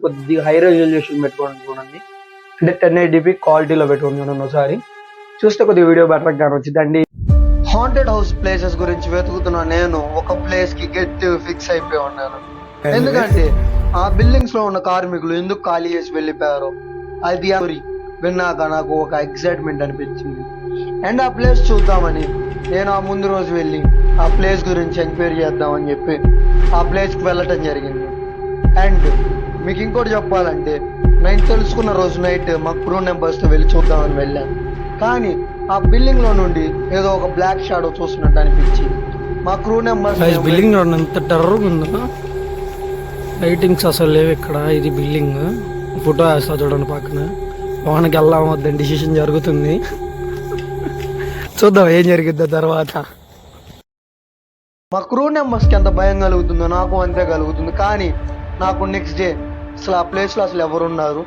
కొద్దిగా high resolution పెట్టుకోండి చూడండి, అంటే 1080p క్వాలిటీలో పెట్టుకోండి చూడండి. ఒకసారి చూస్తే కొద్దిగా వీడియో బెటర్గా వచ్చిందండి. హాంటెడ్ హౌస్ ప్లేసెస్ గురించి వెతుకుతున్నా నేను ఒక ప్లేస్ కి గట్టి ఫిక్స్ అయిపోయి ఉన్నాను. ఎందుకంటే ఆ బిల్డింగ్స్ లో ఉన్న కార్మికులు ఎందుకు ఖాళీ చేసి వెళ్ళిపోయారు అది విన్నాక నాకు ఒక ఎక్సైట్మెంట్ అనిపించింది. అండ్ ఆ ప్లేస్ చూద్దామని నేను ఆ ముందు రోజు వెళ్ళి ఆ ప్లేస్ గురించి ఎంక్వైరీ చేద్దామని చెప్పి ఆ ప్లేస్కి వెళ్ళటం జరిగింది. అండ్ మీకు ఇంకోటి చెప్పాలంటే నేను తెలుసుకున్న రోజు నైట్ మా క్రూ మెంబర్స్తో వెళ్ళి చూద్దామని వెళ్ళాను. కానీ ఆ బిల్డింగ్ లో నుండి ఏదో ఒక బ్లాక్ షాడో చూస్తున్నట్టు అనిపించి మా క్రూ మెంబర్స్ బిల్డింగ్ ఎంత టెర్రర్గా ఉందో, లైటింగ్స్ అసలు లేవు ఇక్కడ. ఇది బిల్డింగ్ ఫోటో వేస్తా చూడండి పక్కన. లోనకి వెళ్దాం వద్దని డిసిషన్ జరుగుతుంది, చూద్దాం ఏం జరిగిద్దో తర్వాత. మా క్రూ మెంబర్స్కి ఎంత భయం కలుగుతుందో నాకు అంతే కలుగుతుంది. కానీ నాకు నెక్స్ట్ డే అసలు ఆ ప్లేస్లో అసలు ఎవరున్నారు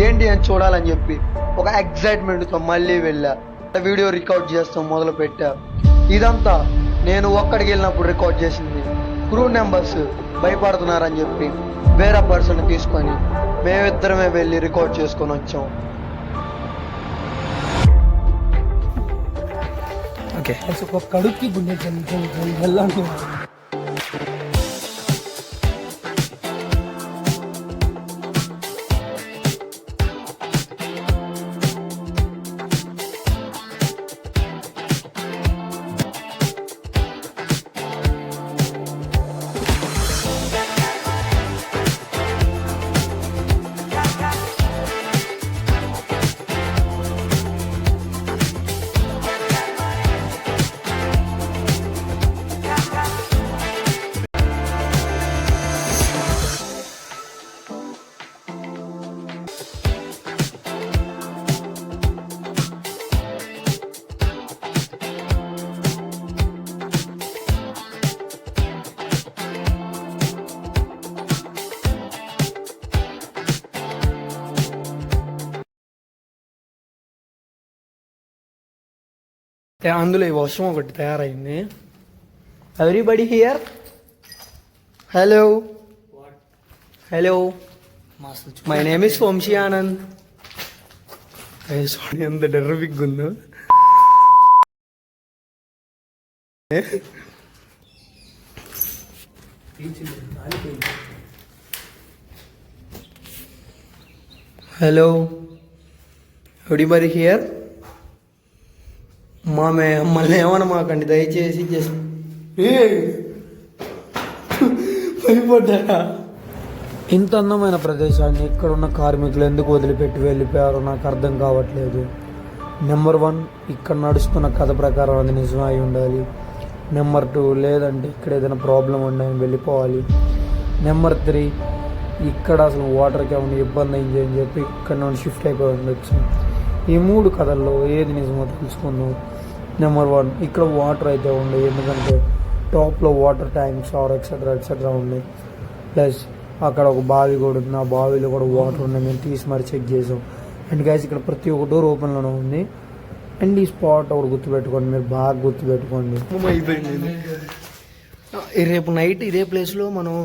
ఏంటి అని చూడాలని చెప్పి ఒక ఎక్సైట్మెంట్తో మళ్ళీ వెళ్ళా. వీడియో రికార్డ్ చేస్తాం మొదలు పెట్టా. ఇదంతా నేను ఒక్కడికి వెళ్ళినప్పుడు రికార్డ్ చేసింది. క్రూ మెంబర్స్ భయపడుతున్నారని చెప్పి వేరే పర్సన్ తీసుకొని మేమిద్దరమే వెళ్ళి రికార్డ్ చేసుకొని వచ్చాం. ఓకే, ఒక కడుక్కి గుండె వెళ్ళాను. అందులో ఈ వర్షం ఒకటి తయారైంది. Everybody here, hello hello, my name is Vamsi Anand. ఎంత టెర్రఫిక్ ఉందో. Hello everybody here. మళ్ళీ ఏమన్నా మాకండి దయచేసి భయపడ్డా. ఇంత అందమైన ప్రదేశాన్ని ఇక్కడ ఉన్న కార్మికులు ఎందుకు వదిలిపెట్టి వెళ్ళిపోయారో నాకు అర్థం కావట్లేదు. నెంబర్ 1, ఇక్కడ నడుస్తున్న కథ ప్రకారం అది నిజమై ఉండాలి. నెంబర్ 2, లేదంటే ఇక్కడ ఏదైనా ప్రాబ్లం ఉండని వెళ్ళిపోవాలి. నెంబర్ 3, ఇక్కడ అసలు వాటర్కి ఏమైనా ఇబ్బంది అయింది అని చెప్పి ఇక్కడ నుండి షిఫ్ట్ అయిపోయి ఉండొచ్చు. ఈ 3 కథల్లో ఏది నిజమో తెలుసుకుందాం. నెంబర్ 1, ఇక్కడ వాటర్ అయితే ఉండవు, ఎందుకంటే టాప్లో వాటర్ ట్యాంక్స్ ఆర్ ఎక్సెట్రా ఉన్నాయి. ప్లస్ అక్కడ ఒక బావి కూడా ఉంది, ఆ బావిలో కూడా వాటర్ ఉన్నాయి. మేము తీసి మరి చెక్ చేసాం. అండ్ గైస్ ఇక్కడ ప్రతి ఒక్క డోర్ ఓపెన్లోనే ఉంది. అండ్ ఈ స్పాట్ ఒకటి గుర్తుపెట్టుకోండి, మీరు బాగా గుర్తుపెట్టుకోండి. అయిపోయింది. రేపు నైట్ ఇదే ప్లేస్లో మనం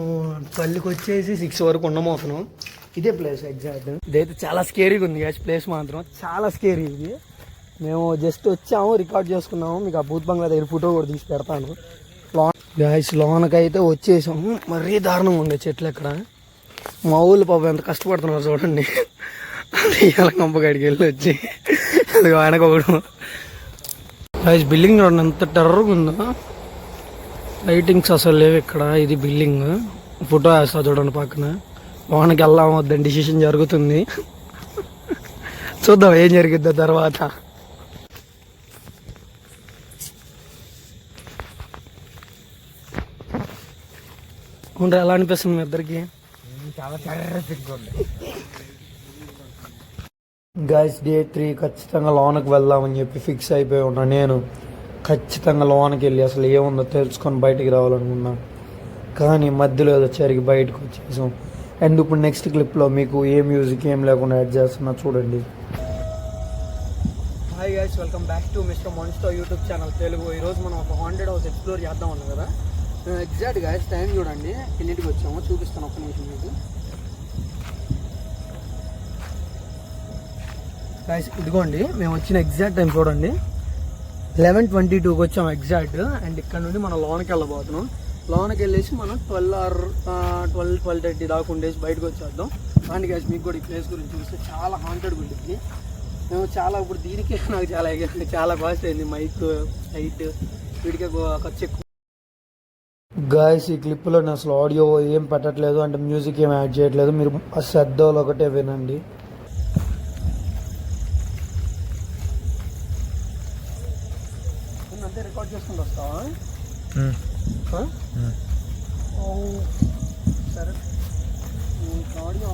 పల్లికి వచ్చేసి 6 వరకు ఉండమవుతున్నాం. ఇదే ప్లేస్ ఎగ్జాక్ట్. ఇదైతే చాలా స్కేరీగా ఉంది గైస్, ప్లేస్ మాత్రం చాలా స్కేరీ. ఇది మేము జస్ట్ వచ్చాము, రికార్డ్ చేసుకున్నాము. మీకు ఆ భూత్ బంగ్లా దగ్గర ఫోటో కూడా తీసి పెడతాను. గైస్ లోనకైతే వచ్చేసాము. మరీ దారుణంగా ఉండే చెట్లు ఎక్కడ. మా ఊళ్ళో పాపం ఎంత కష్టపడుతున్నారు చూడండి. అది కంపకాడికి వెళ్ళి వచ్చి అది వెనకూడదు. గైస్ బిల్డింగ్ ఎంత టెర్రర్గా ఉందో, లైటింగ్స్ అసలు లేవు ఇక్కడ. ఇది బిల్డింగ్ ఫోటో వేస్తా చూడండి పక్కన. లోనకి వెళ్దాం వద్దని డిసిషన్ జరుగుతుంది, చూద్దాం ఏం జరిగిద్దో తర్వాత. ఉంటే ఎలా అనిపిస్తుంది మీ ఇద్దరికి? చాలా టెర్రరిస్టిక్గా ఉంది. గైస్ డే 3 ఖచ్చితంగా లోనకి వెళ్దామని చెప్పి ఫిక్స్ అయిపోయి ఉన్నా. నేను ఖచ్చితంగా లోనకి వెళ్ళి అసలు ఏముందో తెలుసుకొని బయటికి రావాలనుకున్నా. కానీ మధ్యలో ఏదో జరిగి బయటకు వచ్చేసాం. అండ్ ఇప్పుడు నెక్స్ట్ క్లిప్లో మీకు ఏ మ్యూజిక్ ఏం లేకుండా యాడ్ చేస్తున్నా చూడండి. Hi guys, welcome back to mister monster YouTube channel Telugu. ఈరోజు మనం ఒక హాంటెడ్ హౌస్ ఎక్స్ప్లోర్ చేద్దాం ఉన్నాం కదా. ఎగ్జాక్ట్ గైస్ టైం చూడండి, ఎన్నింటికి వచ్చామో చూపిస్తాను ఒక్క నిమిషం మీకు. గైస్ ఇదిగోండి మేము వచ్చిన ఎగ్జాక్ట్ టైం చూడండి 11:22కి వచ్చాము ఎగ్జాక్ట్. అండ్ ఇక్కడ నుండి మనం లోనకి వెళ్ళబోతున్నాం. లోనకి వెళ్ళేసి మనం 12:30 దాకా ఉండేసి బయటకు వచ్చేద్దాం. అండ్ గైస్ మీకు కూడా ఈ ప్లేస్ గురించి చూస్తే చాలా హాంటెడ్గా ఉంటుంది. మేము చాలా ఇప్పుడు దీనికే నాకు చాలా కాస్ట్ అయింది. మైక్ లైట్ వీటికే ఖర్చు ఎక్కువ. గాయస్ ఈ క్లిప్లో నేను అసలు ఆడియో ఏం పెట్టట్లేదు, అంటే మ్యూజిక్ ఏం యాడ్ చేయట్లేదు. మీరు ఆ శబ్దాలు ఒకటే వినండి. అంతే రికార్డ్ చేసుకుంటూ వస్తావా? సరే ఆడియో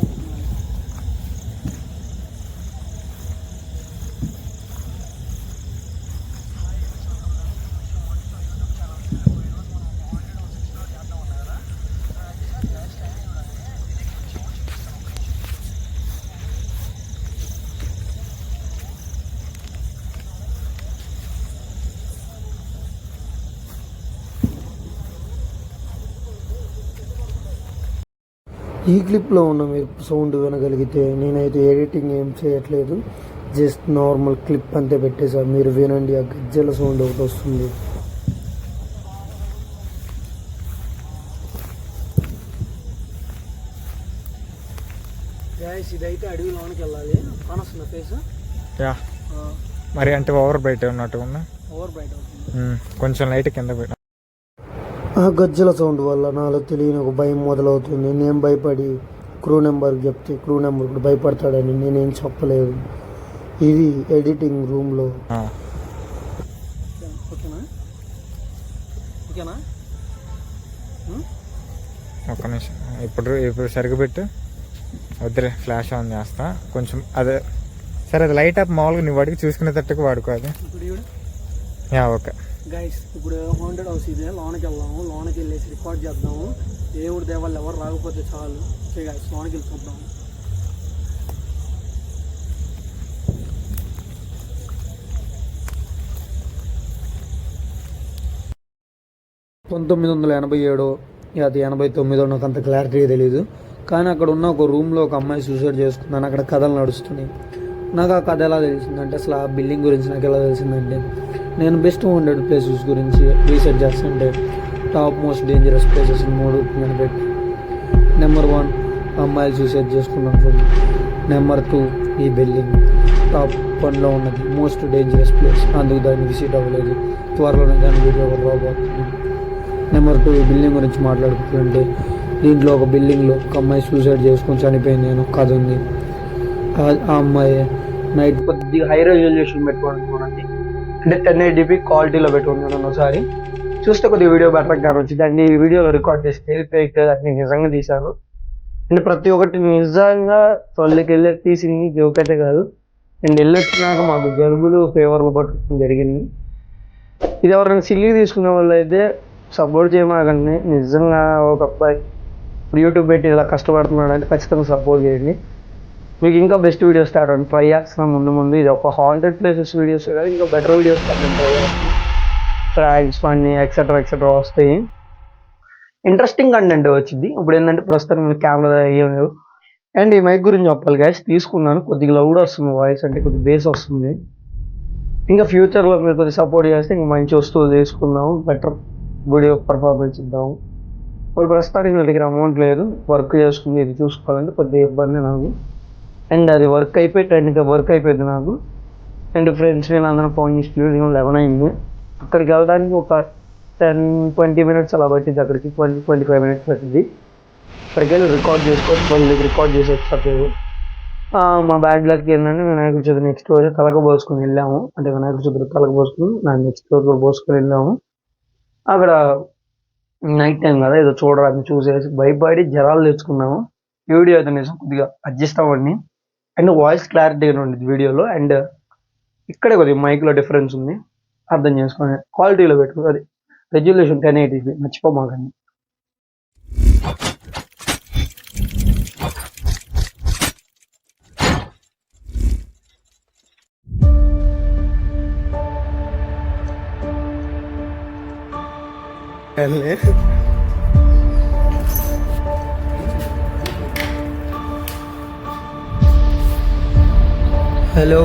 ఈ క్లిప్లో ఉన్న మీరు సౌండ్ వినగలిగితే నేనైతే ఎడిటింగ్ ఏం చేయట్లేదు, జస్ట్ నార్మల్ క్లిప్ అంతే పెట్టేసాను. మీరు వినండి, ఆ గజ్జల సౌండ్ ఒకటి వస్తుంది. ఇదైతే అడవి లోనికి వెళ్ళాలి. కానొస్తున్న ఫేస్ మరి అంటే ఓవర్ బయట ఉన్నట్టు ఉన్నా, ఓవర్ బయట కొంచెం లైట్ కింద పెట్ట. ఆ గజ్జల సౌండ్ వల్ల నాలో తెలియని ఒక భయం మొదలవుతుంది. నేను భయపడి క్రూ నెంబర్కి చెప్తే క్రూ నెంబర్ కూడా భయపడతాడని నేనేం చెప్పలేదు. ఇది ఎడిటింగ్ రూమ్లో. ఒక్క నిమిషం, ఇప్పుడు సరిగ్గా పెట్టు. వద్దులే, ఫ్లాష్ ఆన్ చేస్తా కొంచెం. అదే సరే, అది లైట్ అప్ మామూలుగా నీ వాడికి చూసుకునేటట్టుగా వాడుకో. అది ఓకే గైస్, ఇప్పుడు హాంటెడ్ హౌస్ ఇదే. లోనకి వెళ్దాము, లోనకి వెళ్ళేసి రికార్డ్ చేద్దాము. దేవుడి దేవాళ్ళు ఎవరు రాకపోతే చాలు. ఓకే గైస్, లోనకి వెళ్ళి చూద్దాము. 1987 అది 89 నాకు అంత క్లారిటీ తెలీదు. కానీ అక్కడ ఉన్న ఒక రూమ్లో ఒక అమ్మాయి సూసైడ్ చేసుకుందని అక్కడ కథలు నడుస్తున్నాయి. నాకు ఆ కథ ఎలా తెలిసిందంటే, అసలు ఆ బిల్డింగ్ గురించి నాకు ఎలా తెలిసిందంటే, నేను బెస్ట్ 100 ప్లేసెస్ గురించి రీసెర్చ్ చేస్తుంటే టాప్ మోస్ట్ డేంజరస్ ప్లేసెస్ 3 నేను పెట్టి నెంబర్ 1 అమ్మాయిలు సూసైడ్ చేసుకున్నాను రూమ్. నెంబర్ 2 ఈ బిల్డింగ్ టాప్ 1లో ఉన్నది మోస్ట్ డేంజరస్ ప్లేస్, అందుకు దాన్ని విజిట్ అవ్వలేదు. త్వరలోనే దాని వీడియో రాబోతుంది. నెంబర్ 2 ఈ బిల్డింగ్ గురించి మాట్లాడుకుంటుంటే దీంట్లో ఒక బిల్డింగ్లో ఒక అమ్మాయి సూసైడ్ చేసుకొని చనిపోయింది అని ఒక కథ ఉంది. ఆ అమ్మాయి నైట్ కొద్దిగా హై రెజల్యూషన్ పెట్టుకోవడం చూడండి, అంటే 1080p క్వాలిటీలో పెట్టుకున్నాను. ఒకసారి చూస్తే కొద్దిగా వీడియో బెటర్గా వచ్చింది. అండ్ ఈ వీడియోలో రికార్డ్ చేసి అన్ని నిజంగా తీశాను. అంటే ప్రతి ఒక్కటి నిజంగా తొలికి వెళ్ళి తీసింది ఒకటే కాదు. అండ్ వెళ్ళొచ్చినాక మాకు జలుబులు ఫీవర్లు పట్టడం జరిగింది. ఇది ఎవరైనా సిల్లి తీసుకునే వాళ్ళు అయితే సపోర్ట్ చేయమాకండి. నిజంగా ఒక అబ్బాయి ఇప్పుడు యూట్యూబ్ పెట్టి ఇలా కష్టపడుతున్నాడు అంటే ఖచ్చితంగా సపోర్ట్ చేయండి. మీకు ఇంకా బెస్ట్ వీడియోస్ స్టార్ట్ అవ్వండి, ట్రై చేస్తున్నాం ముందు. ఇది ఒక హాంటెడ్ ప్లేసెస్ వీడియోస్ కాదు, ఇంకా better videos tracks funny etcetera వస్తాయి. ఇంట్రెస్టింగ్ కంటెంట్ వచ్చింది. ఇప్పుడు ఏంటంటే ప్రస్తుతం కెమెరా ఏం లేవు. అండ్ ఈ మైక్ గురించి చెప్పాలి గైస్, తీసుకున్నాను. కొద్దిగా లౌడ్ వస్తుంది వాయిస్, అంటే కొద్దిగా బేస్ వస్తుంది. ఇంకా ఫ్యూచర్లో మీరు కొద్దిగా సపోర్ట్ చేస్తే ఇంకా మంచి వస్తువులు తీసుకుందాము, బెటర్ వీడియో పర్ఫార్మెన్స్ ఇద్దాము. ఇప్పుడు ప్రస్తుతానికి నా దగ్గర అమౌంట్ లేదు, వర్క్ చేసుకుని ఇది చూసుకోవాలంటే కొద్దిగా ఇబ్బంది నాకు. అండ్ అది వర్క్ అయిపోయింది నాకు. అండ్ ఫ్రెండ్స్ వీళ్ళందరూ ఫోన్ చేసి 11 అయింది. అక్కడికి వెళ్ళడానికి ఒక 10-20 minutes అలా పట్టింది. అక్కడికి 20-25 minutes పట్టింది. అక్కడికి వెళ్ళి రికార్డ్ చేసుకొని మళ్ళీ రికార్డ్ చేసి వచ్చారు. మా బ్యాగ్లకి ఏంటంటే వినాయక చతుర్థి నెక్స్ట్ రోజు తలకు పోసుకొని వెళ్ళాము. అంటే వినాయక చతుర్థి తలకు పోసుకుని నెక్స్ట్ రోజు కూడా పోసుకొని వెళ్ళాము. అక్కడ నైట్ టైం కదా, ఏదో చూడడానికి చూసేసి భయపడి జరాలు తెచ్చుకున్నాము. వీడియో అయితే నిజం కొద్దిగా అడ్జస్ట్ అవ్వండి. అండ్ వాయిస్ క్లారిటీగా ఉండేది వీడియోలో. అండ్ ఇక్కడే కొద్దిగా మైక్లో డిఫరెన్స్ ఉంది, అర్థం చేసుకోండి. క్వాలిటీలో పెట్టుకో, అది రెజల్యూషన్ 1080p మర్చిపోమాకండి. హలో